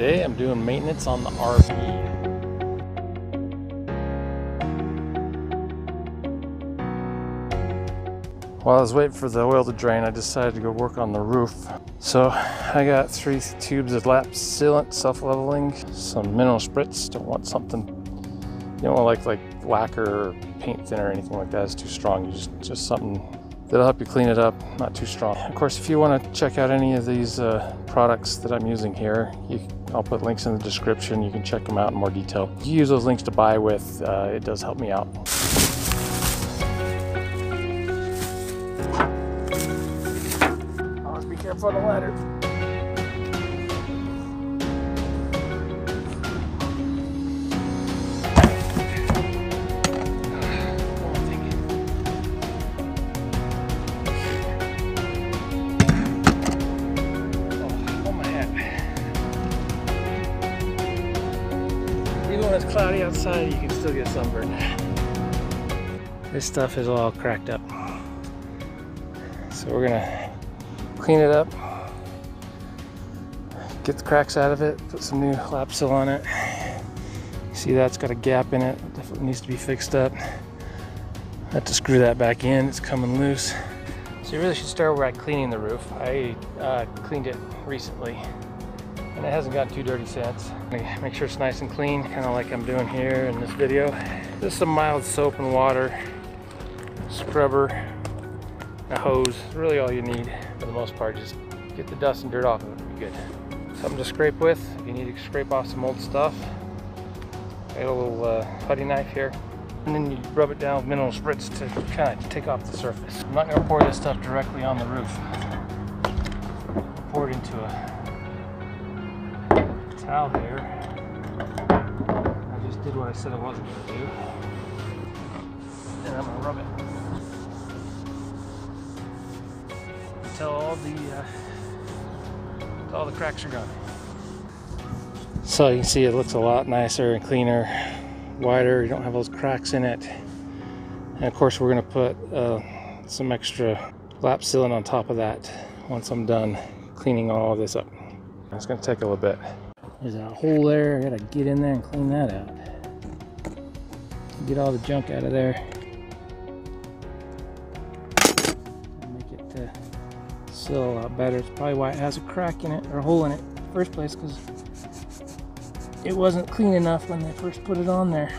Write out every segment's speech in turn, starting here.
Today I'm doing maintenance on the RV. While I was waiting for the oil to drain, I decided to go work on the roof. So I got 3 tubes of Lap Sealant, self-leveling, some mineral spritz. Don't want something, you don't want like lacquer or paint thinner or anything like that. It's too strong. You just something that'll help you clean it up, not too strong. Of course, if you want to check out any of these products that I'm using here, I'll put links in the description. You can check them out in more detail. You use those links to buy with, it does help me out. Always be careful on the ladder. Even when it's cloudy outside, you can still get sunburned. This stuff is all cracked up. So we're gonna clean it up, get the cracks out of it, put some new lap seal on it. See, that's got a gap in it, definitely needs to be fixed up. I have to screw that back in, it's coming loose. So you really should start by cleaning the roof. I cleaned it recently, and it hasn't gotten too dirty since. Make sure it's nice and clean, kind of like I'm doing here in this video. Just some mild soap and water, scrubber, a hose, really all you need for the most part. Just get the dust and dirt off of it, it'll be good. Something to scrape with, if you need to scrape off some old stuff. I got a little putty knife here. And then you rub it down with mineral spritz to kind of take off the surface. I'm not going to pour this stuff directly on the roof. I'll pour it into a towel here. I just did what I said I wasn't going to do. And I'm going to rub it until all the cracks are gone. So you can see it looks a lot nicer and cleaner, wider. You don't have those cracks in it. And of course we're going to put some extra lap sealant on top of that once I'm done cleaning all of this up. It's going to take a little bit. There's a hole there. I got to get in there and clean that out. Get all the junk out of there. Make it seal a lot better. It's probably why it has a crack in it, or a hole in it in the first place, because it wasn't clean enough when they first put it on there.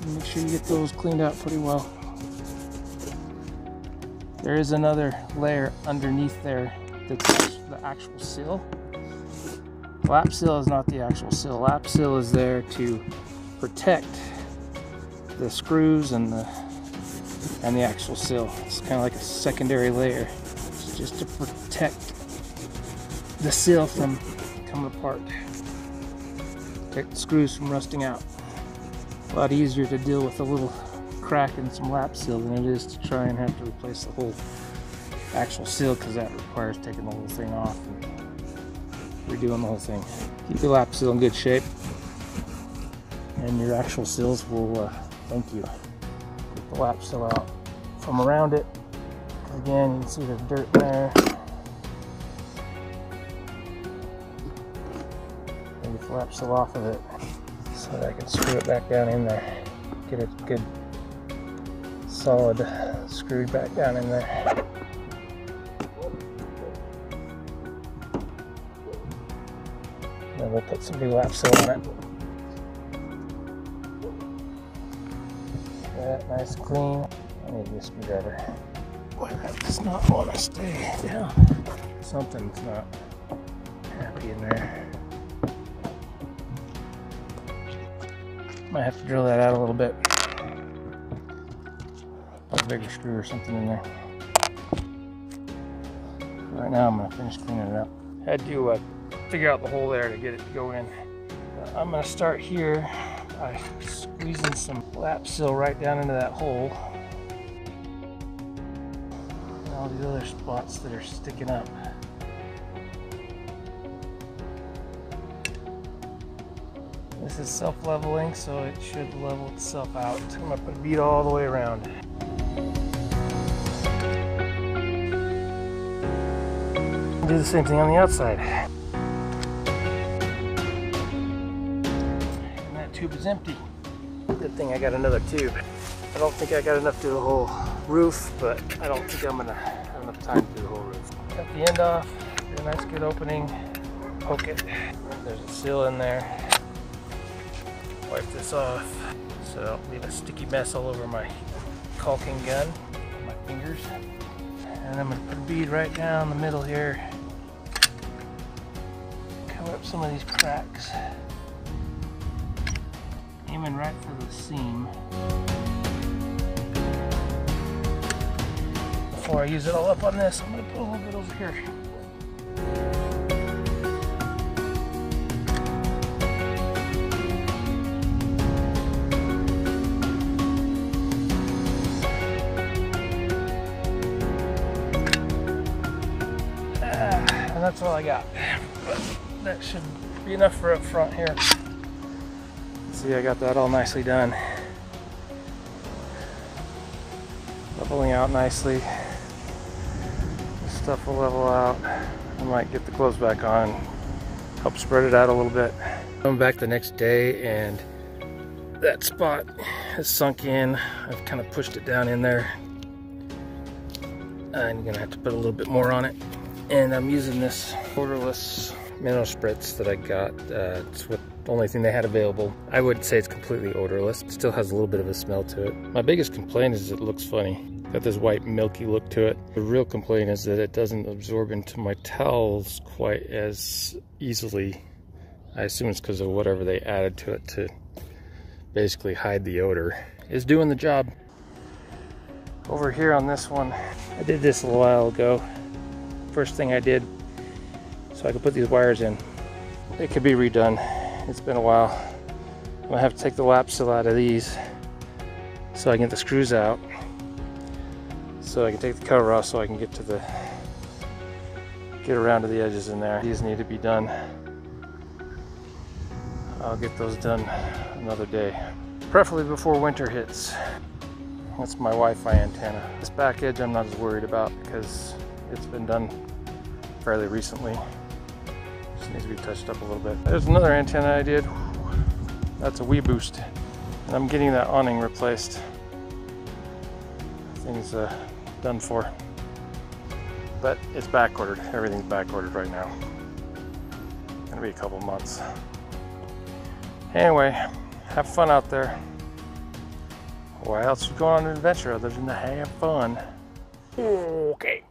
Make sure you get those cleaned out pretty well. There is another layer underneath there that's the actual seal. Lap seal is not the actual seal. Lap seal is there to protect the screws and the actual seal. It's kind of like a secondary layer. It's just to protect the seal from coming apart. Protect the screws from rusting out. A lot easier to deal with a little crack in some lap seal than it is to try and have to replace the whole actual seal, because that requires taking the whole thing off and redoing the whole thing. Keep your lap seal in good shape and your actual seals will thank you. Get the lap seal out from around it. Again, you can see the dirt there. And get the lap seal off of it so that I can screw it back down in there. Get it good solid screwed back down in there. Then we'll put some new lap seal on it. Get that nice and clean. I need a screwdriver. Boy, that does not want to stay down. Something's not happy in there. Might have to drill that out a little bit. Put a bigger screw or something in there. Right now I'm going to finish cleaning it up. I had to figure out the hole there to get it to go in. I'm going to start here by squeezing some lap seal right down into that hole. And all these other spots that are sticking up. This is self-leveling, so it should level itself out. I'm going to put a bead all the way around. do the same thing on the outside. And that tube is empty. Good thing I got another tube. I don't think I got enough to do the whole roof, but I don't think I'm gonna have enough time to do the whole roof. Cut the end off, get a nice good opening, poke it. There's a seal in there. Wipe this off so I don't leave a sticky mess all over my caulking gun, my fingers. And I'm gonna put a bead right down the middle here. Cover up some of these cracks. Aiming right for the seam. Before I use it all up on this, I'm gonna put a little bit over here. And that's all I got. But that should be enough for up front here. See, I got that all nicely done. Leveling out nicely. This stuff will level out. I might get the gloves back on, help spread it out a little bit. I'm back the next day and that spot has sunk in. I've kind of pushed it down in there. I'm gonna have to put a little bit more on it. And I'm using this odorless minnow spritz that I got. It's the only thing they had available. I would say it's completely odorless. It still has a little bit of a smell to it. My biggest complaint is it looks funny. Got this white milky look to it. The real complaint is that it doesn't absorb into my towels quite as easily. I assume it's because of whatever they added to it to basically hide the odor. It's doing the job. Over here on this one, I did this a little while ago. First thing I did so I could put these wires in. It could be redone. It's been a while. I'm gonna have to take the lap seal out of these so I can get the screws out, so I can take the cover off so I can get around to the edges in there. These need to be done. I'll get those done another day, preferably before winter hits. That's my Wi-Fi antenna. This back edge I'm not as worried about because it's been done fairly recently. Just needs to be touched up a little bit. There's another antenna I did. That's a Boost. And I'm getting that awning replaced. Thing's done for. But it's back ordered. Everything's back ordered right now. Gonna be a couple months. Anyway, have fun out there. Why else you going on an adventure other than to have fun? Okay.